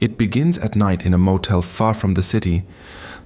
It begins at night in a motel far from the city.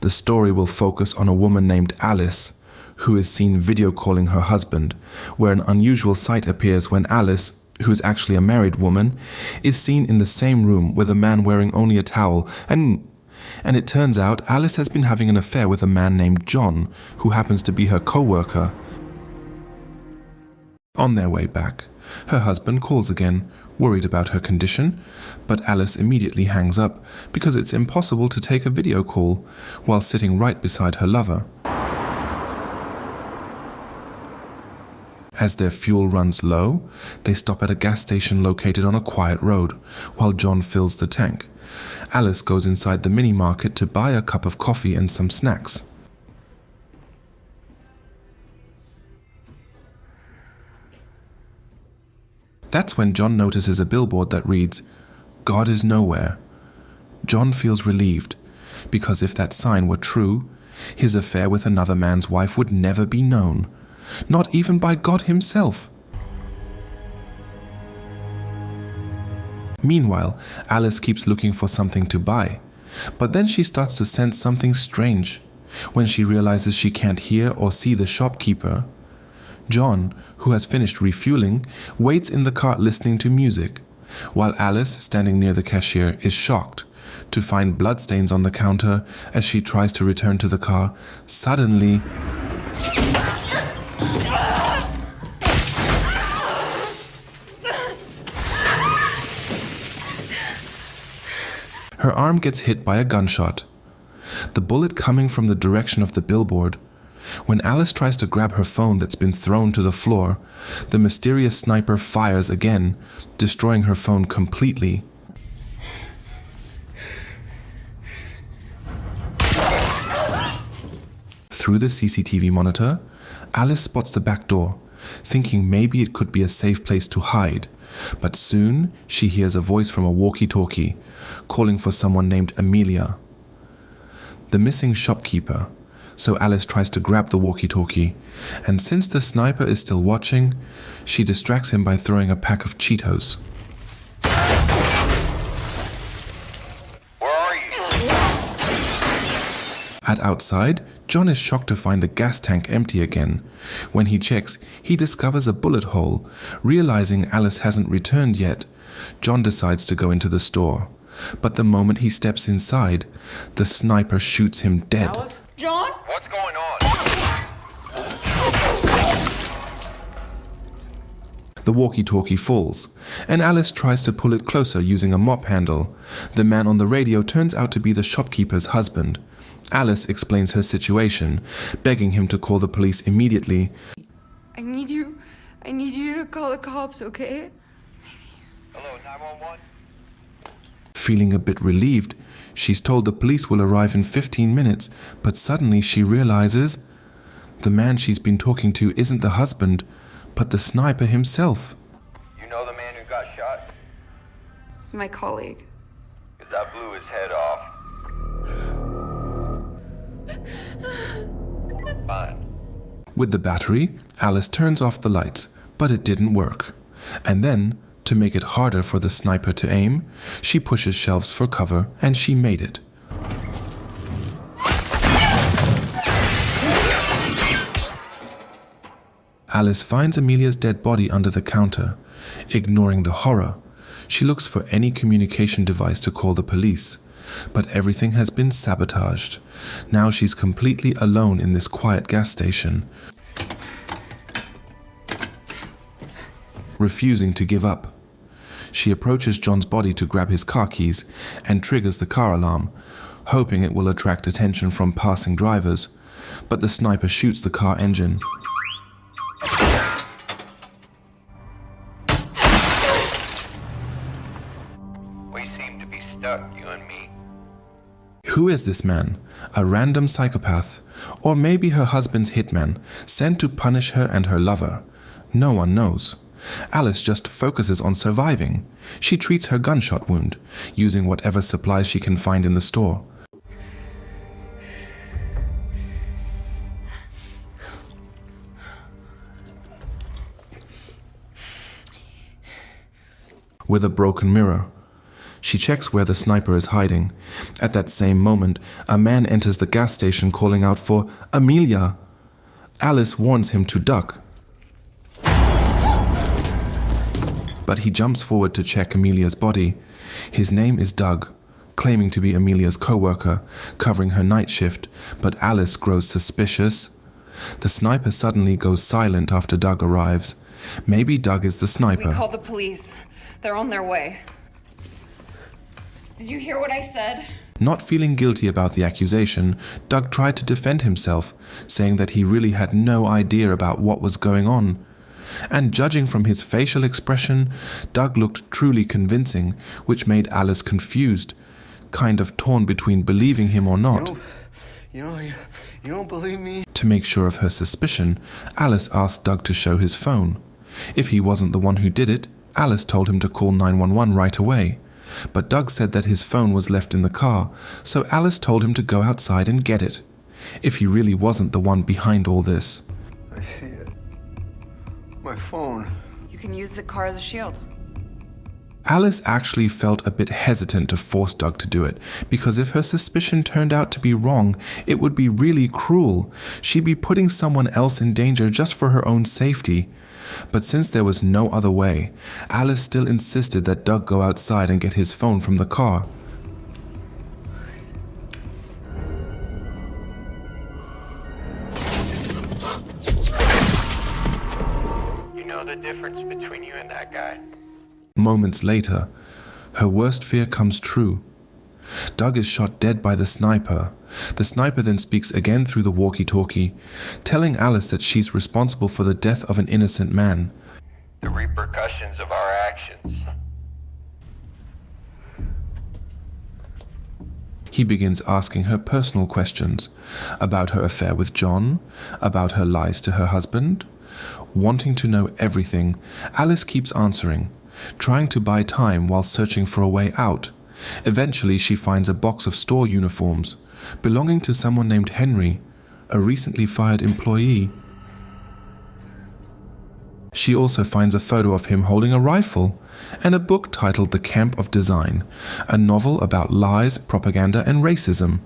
The story will focus on a woman named Alice, who is seen video calling her husband, where an unusual sight appears when Alice, who is actually a married woman, is seen in the same room with a man wearing only a towel, and it turns out Alice has been having an affair with a man named John, who happens to be her co-worker. On their way back, her husband calls again, worried about her condition, but Alice immediately hangs up because it's impossible to take a video call while sitting right beside her lover. As their fuel runs low, they stop at a gas station located on a quiet road, while John fills the tank. Alice goes inside the mini market to buy a cup of coffee and some snacks. That's when John notices a billboard that reads, "God is nowhere." John feels relieved, because if that sign were true, his affair with another man's wife would never be known, not even by God himself. Meanwhile, Alice keeps looking for something to buy, but then she starts to sense something strange when she realizes she can't hear or see the shopkeeper. John, who has finished refueling, waits in the car listening to music, while Alice, standing near the cashier, is shocked to find bloodstains on the counter as she tries to return to the car. Suddenly, her arm gets hit by a gunshot, the bullet coming from the direction of the billboard. When Alice tries to grab her phone that's been thrown to the floor, the mysterious sniper fires again, destroying her phone completely. Through the CCTV monitor, Alice spots the back door, thinking maybe it could be a safe place to hide. But soon she hears a voice from a walkie-talkie, calling for someone named Amelia, the missing shopkeeper. So Alice tries to grab the walkie-talkie, and since the sniper is still watching, she distracts him by throwing a pack of Cheetos. Where are you? At outside, John is shocked to find the gas tank empty again. When he checks, he discovers a bullet hole. Realizing Alice hasn't returned yet, John decides to go into the store. But the moment he steps inside, the sniper shoots him dead. Alice? John? What's going on? The walkie-talkie falls, and Alice tries to pull it closer using a mop handle. The man on the radio turns out to be the shopkeeper's husband. Alice explains her situation, begging him to call the police immediately. I need you to call the cops, okay? Hello, 911? Feeling a bit relieved, she's told the police will arrive in 15 minutes, but suddenly she realizes the man she's been talking to isn't the husband, but the sniper himself. You know the man who got shot? It's my colleague. 'Cause that blew his head off. Fine. With the battery, Alice turns off the lights, but it didn't work. And then, to make it harder for the sniper to aim, she pushes shelves for cover, and she made it. Alice finds Amelia's dead body under the counter. Ignoring the horror, she looks for any communication device to call the police, but everything has been sabotaged. Now she's completely alone in this quiet gas station. Refusing to give up, she approaches John's body to grab his car keys and triggers the car alarm, hoping it will attract attention from passing drivers, but the sniper shoots the car engine. We seem to be stuck, you and me. Who is this man? A random psychopath? Or maybe her husband's hitman, sent to punish her and her lover? No one knows. Alice just focuses on surviving. She treats her gunshot wound, using whatever supplies she can find in the store. With a broken mirror, she She checks where the sniper is hiding. At that same moment, a man enters the gas station calling out for Amelia. Alice warns him to duck, but he jumps forward to check Amelia's body. His name is Doug, claiming to be Amelia's co-worker, covering her night shift, but Alice grows suspicious. The sniper suddenly goes silent after Doug arrives. Maybe Doug is the sniper. We called the police. They're on their way. Did you hear what I said? Not feeling guilty about the accusation, Doug tried to defend himself, saying that he really had no idea about what was going on. And judging from his facial expression, Doug looked truly convincing, which made Alice confused, kind of torn between believing him or not. You don't believe me? To make sure of her suspicion, Alice asked Doug to show his phone. If he wasn't the one who did it, Alice told him to call 911 right away. But Doug said that his phone was left in the car, so Alice told him to go outside and get it. If he really wasn't the one behind all this. I see it. My phone. You can use the car as a shield. Alice actually felt a bit hesitant to force Doug to do it, because if her suspicion turned out to be wrong, it would be really cruel. She'd be putting someone else in danger just for her own safety. But since there was no other way, Alice still insisted that Doug go outside and get his phone from the car. You know the difference between you and that guy? Moments later, her worst fear comes true. Doug is shot dead by the sniper. The sniper then speaks again through the walkie-talkie, telling Alice that she's responsible for the death of an innocent man. The repercussions of our actions. He begins asking her personal questions about her affair with John, about her lies to her husband. Wanting to know everything, Alice keeps answering, trying to buy time while searching for a way out. Eventually, she finds a box of store uniforms belonging to someone named Henry, a recently fired employee. She also finds a photo of him holding a rifle and a book titled The Camp of Design, a novel about lies, propaganda, and racism.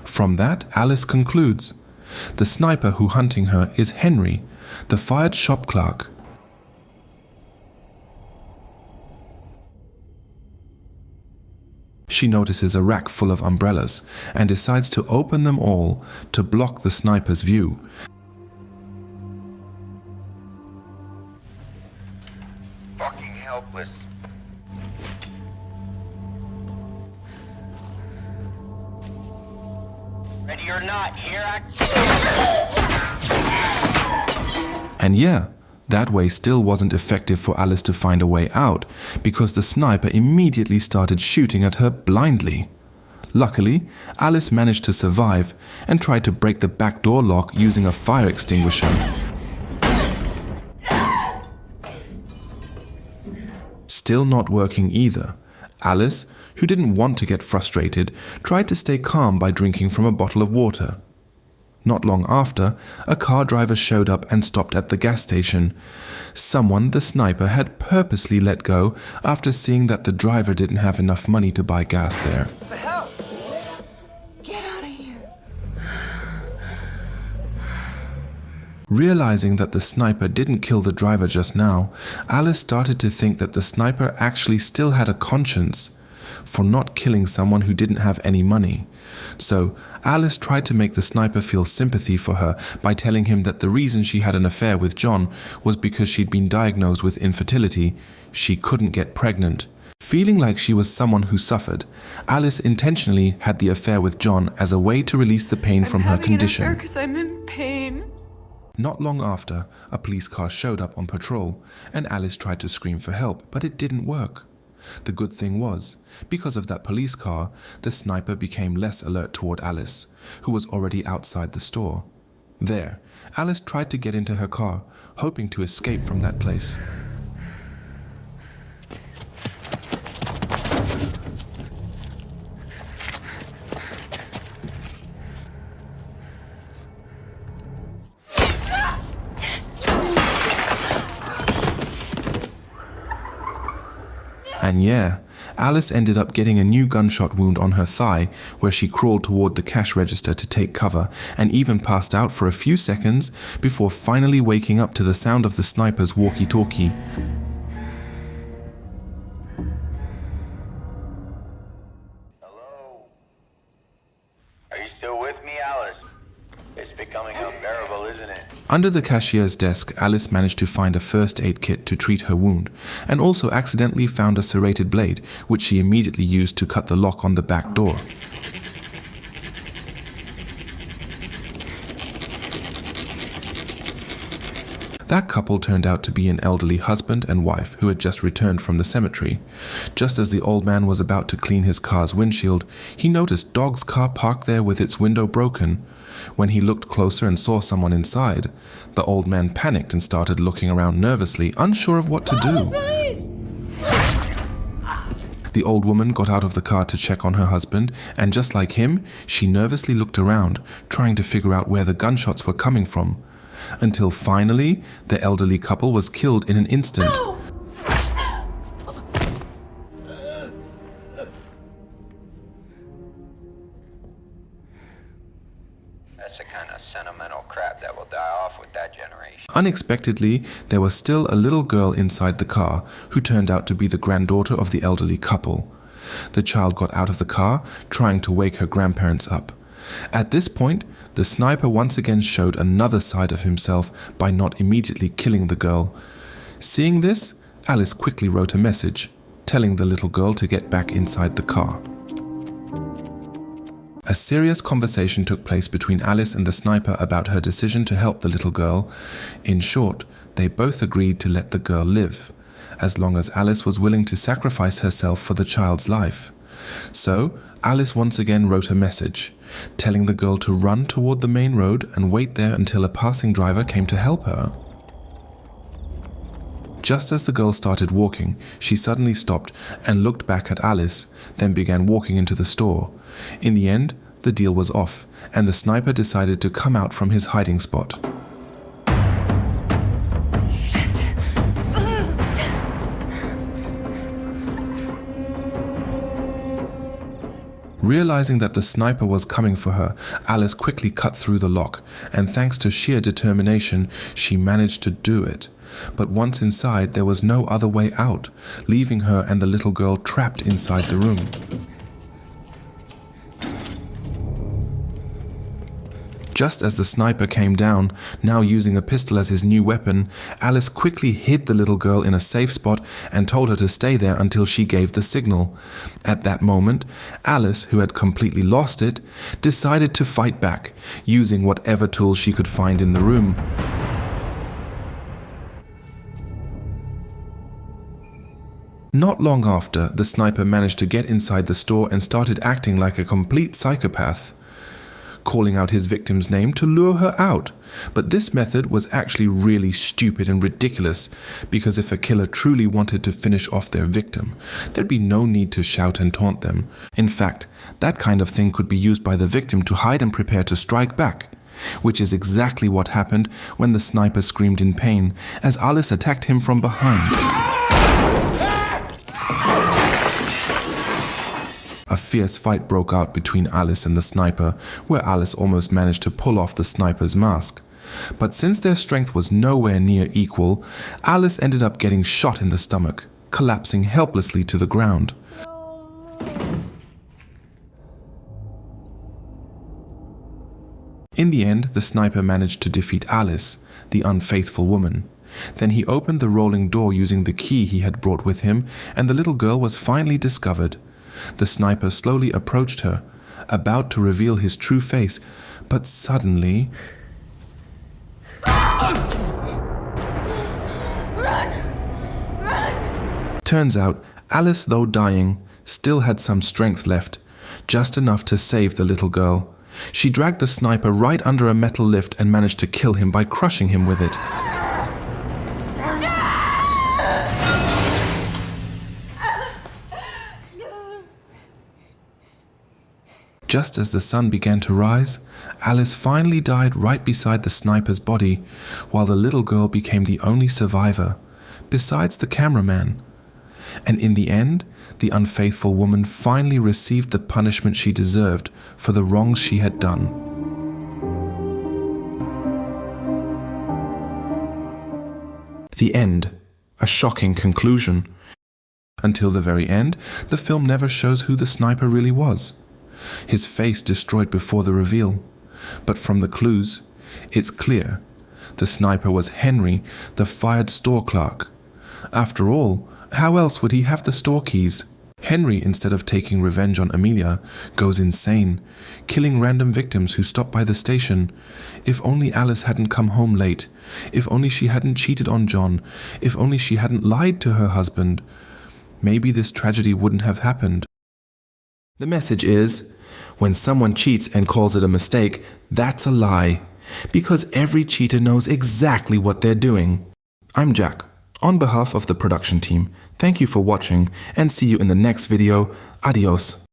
From that, Alice concludes the sniper who hunting her is Henry, the fired shop clerk. She notices a rack full of umbrellas and decides to open them all to block the sniper's view. Fucking helpless. Ready or not, here I... And yeah, that way still wasn't effective for Alice to find a way out, because the sniper immediately started shooting at her blindly. Luckily, Alice managed to survive and tried to break the back door lock using a fire extinguisher. Still not working either. Alice, who didn't want to get frustrated, tried to stay calm by drinking from a bottle of water. Not long after, a car driver showed up and stopped at the gas station. Someone the sniper had purposely let go after seeing that the driver didn't have enough money to buy gas there. What the hell? Get out of here. Realizing that the sniper didn't kill the driver just now, Alice started to think that the sniper actually still had a conscience for not killing someone who didn't have any money. So Alice tried to make the sniper feel sympathy for her by telling him that the reason she had an affair with John was because she'd been diagnosed with infertility. She couldn't get pregnant. Feeling like she was someone who suffered, Alice intentionally had the affair with John as a way to release the pain from her condition. Because I'm in pain. Not long after, a police car showed up on patrol, and Alice tried to scream for help, but it didn't work. The good thing was, because of that police car, the sniper became less alert toward Alice, who was already outside the store. There, Alice tried to get into her car, hoping to escape from that place. And yeah, Alice ended up getting a new gunshot wound on her thigh, where she crawled toward the cash register to take cover and even passed out for a few seconds before finally waking up to the sound of the sniper's walkie-talkie. Hello? Are you still with me, Alice? It's becoming unbearable, isn't it? Under the cashier's desk, Alice managed to find a first aid kit to treat her wound, and also accidentally found a serrated blade, which she immediately used to cut the lock on the back door. That couple turned out to be an elderly husband and wife who had just returned from the cemetery. Just as the old man was about to clean his car's windshield, he noticed Dog's car parked there with its window broken. When he looked closer and saw someone inside, the old man panicked and started looking around nervously, unsure of what to do. The old woman got out of the car to check on her husband, and just like him, she nervously looked around, trying to figure out where the gunshots were coming from. Until finally, the elderly couple was killed in an instant. No! That's the kind of sentimental crap that will die off with that generation. Unexpectedly, there was still a little girl inside the car who turned out to be the granddaughter of the elderly couple. The child got out of the car, trying to wake her grandparents up. At this point, the sniper once again showed another side of himself by not immediately killing the girl. Seeing this, Alice quickly wrote a message, telling the little girl to get back inside the car. A serious conversation took place between Alice and the sniper about her decision to help the little girl. In short, they both agreed to let the girl live, as long as Alice was willing to sacrifice herself for the child's life. So, Alice once again wrote a message, telling the girl to run toward the main road and wait there until a passing driver came to help her. Just as the girl started walking, she suddenly stopped and looked back at Alice, then began walking into the store. In the end, the deal was off, and the sniper decided to come out from his hiding spot. Realizing that the sniper was coming for her, Alice quickly cut through the lock, and thanks to sheer determination, she managed to do it. But once inside, there was no other way out, leaving her and the little girl trapped inside the room. Just as the sniper came down, now using a pistol as his new weapon, Alice quickly hid the little girl in a safe spot and told her to stay there until she gave the signal. At that moment, Alice, who had completely lost it, decided to fight back, using whatever tools she could find in the room. Not long after, the sniper managed to get inside the store and started acting like a complete psychopath, calling out his victim's name to lure her out. But this method was actually really stupid and ridiculous, because if a killer truly wanted to finish off their victim, there'd be no need to shout and taunt them. In fact, that kind of thing could be used by the victim to hide and prepare to strike back, which is exactly what happened when the sniper screamed in pain as Alice attacked him from behind. A fierce fight broke out between Alice and the sniper, where Alice almost managed to pull off the sniper's mask. But since their strength was nowhere near equal, Alice ended up getting shot in the stomach, collapsing helplessly to the ground. In the end, the sniper managed to defeat Alice, the unfaithful woman. Then he opened the rolling door using the key he had brought with him, and the little girl was finally discovered. The sniper slowly approached her, about to reveal his true face, but suddenly... Run! Run! Turns out, Alice, though dying, still had some strength left, just enough to save the little girl. She dragged the sniper right under a metal lift and managed to kill him by crushing him with it. Just as the sun began to rise, Alice finally died right beside the sniper's body, while the little girl became the only survivor, besides the cameraman. And in the end, the unfaithful woman finally received the punishment she deserved for the wrongs she had done. The end. A shocking conclusion. Until the very end, the film never shows who the sniper really was. His face destroyed before the reveal. But from the clues, it's clear. The sniper was Henry, the fired store clerk. After all, how else would he have the store keys? Henry, instead of taking revenge on Amelia, goes insane, killing random victims who stop by the station. If only Alice hadn't come home late. If only she hadn't cheated on John. If only she hadn't lied to her husband. Maybe this tragedy wouldn't have happened. The message is, when someone cheats and calls it a mistake, that's a lie. Because every cheater knows exactly what they're doing. I'm Jack. On behalf of the production team, thank you for watching and see you in the next video. Adios.